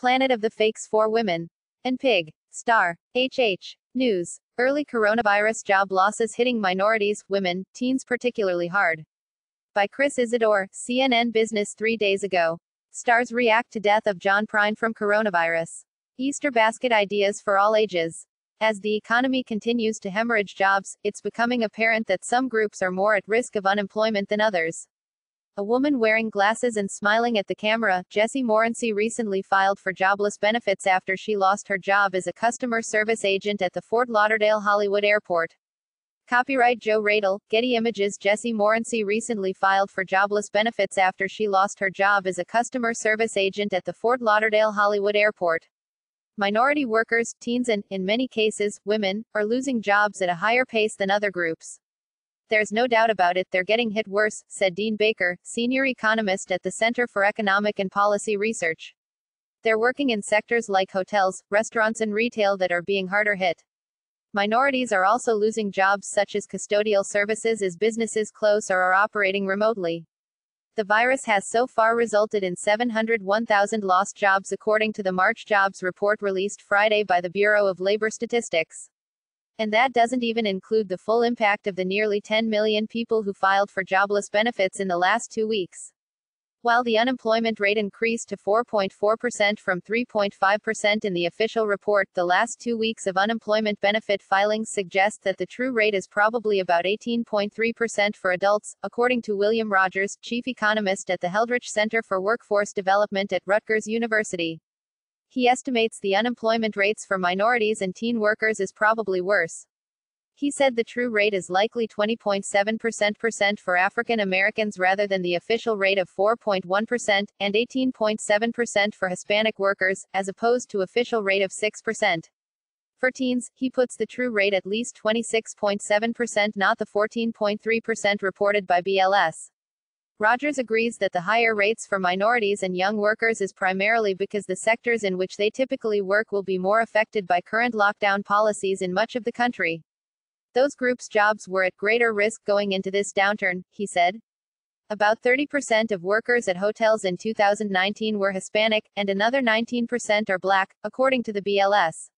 Planet of the Fakes for Women. And Pig. Star. HH. News. Early coronavirus job losses hitting minorities, women, teens particularly hard. By Chris Isidore, CNN Business 3 days ago. Stars react to death of John Prine from coronavirus. Easter basket ideas for all ages. As the economy continues to hemorrhage jobs, it's becoming apparent that some groups are more at risk of unemployment than others. A woman wearing glasses and smiling at the camera, Jessie Morency recently filed for jobless benefits after she lost her job as a customer service agent at the Fort Lauderdale Hollywood Airport. Copyright Joe Radel, Getty Images. Jessie Morency recently filed for jobless benefits after she lost her job as a customer service agent at the Fort Lauderdale Hollywood Airport. Minority workers, teens and, in many cases, women, are losing jobs at a higher pace than other groups. There's no doubt about it, they're getting hit worse, said Dean Baker, senior economist at the Center for Economic and Policy Research. They're working in sectors like hotels, restaurants and retail that are being harder hit. Minorities are also losing jobs such as custodial services as businesses close or are operating remotely. The virus has so far resulted in 701,000 lost jobs according to the March jobs report released Friday by the Bureau of Labor Statistics. And that doesn't even include the full impact of the nearly 10 million people who filed for jobless benefits in the last 2 weeks. While the unemployment rate increased to 4.4% from 3.5% in the official report, the last 2 weeks of unemployment benefit filings suggest that the true rate is probably about 18.3% for adults, according to William Rogers, chief economist at the Heldrich Center for Workforce Development at Rutgers University. He estimates the unemployment rates for minorities and teen workers is probably worse. He said the true rate is likely 20.7% for African Americans rather than the official rate of 4.1%, and 18.7% for Hispanic workers, as opposed to official rate of 6%. For teens, he puts the true rate at least 26.7%, not the 14.3% reported by BLS. Rogers agrees that the higher rates for minorities and young workers is primarily because the sectors in which they typically work will be more affected by current lockdown policies in much of the country. Those groups' jobs were at greater risk going into this downturn, he said. About 30% of workers at hotels in 2019 were Hispanic, and another 19% are Black, according to the BLS.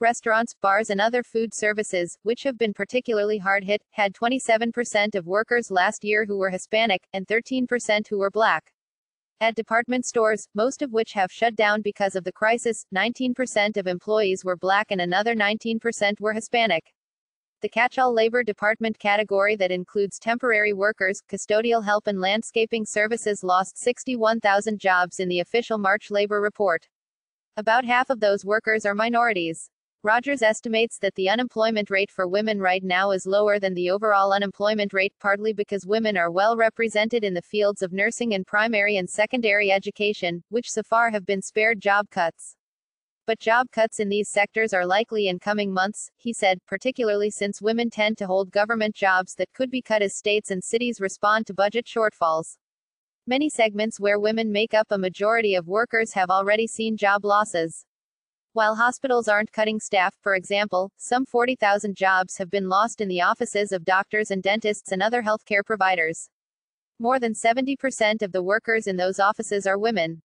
Restaurants, bars and other food services, which have been particularly hard hit, had 27% of workers last year who were Hispanic, and 13% who were Black. At department stores, most of which have shut down because of the crisis, 19% of employees were Black and another 19% were Hispanic. The catch-all labor department category that includes temporary workers, custodial help and landscaping services lost 61,000 jobs in the official March labor report. About half of those workers are minorities. Rogers estimates that the unemployment rate for women right now is lower than the overall unemployment rate, partly because women are well represented in the fields of nursing and primary and secondary education, which so far have been spared job cuts. But job cuts in these sectors are likely in coming months, he said, particularly since women tend to hold government jobs that could be cut as states and cities respond to budget shortfalls. Many segments where women make up a majority of workers have already seen job losses. While hospitals aren't cutting staff, for example, some 40,000 jobs have been lost in the offices of doctors and dentists and other healthcare providers. More than 70% of the workers in those offices are women.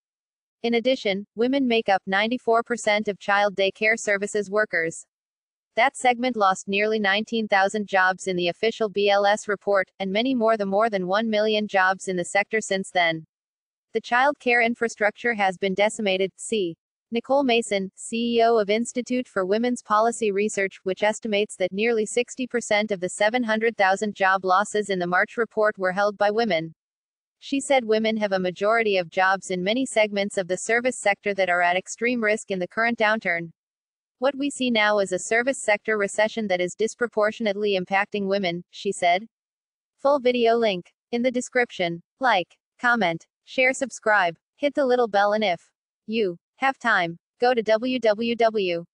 In addition, women make up 94% of child daycare services workers. That segment lost nearly 19,000 jobs in the official BLS report, and many more than 1 million jobs in the sector since then. The child care infrastructure has been decimated, see Nicole Mason, CEO of Institute for Women's Policy Research, which estimates that nearly 60% of the 700,000 job losses in the March report were held by women. She said women have a majority of jobs in many segments of the service sector that are at extreme risk in the current downturn. What we see now is a service sector recession that is disproportionately impacting women, she said. Full video link in the description. Like, comment, share, subscribe, hit the little bell, and if you have time, go to www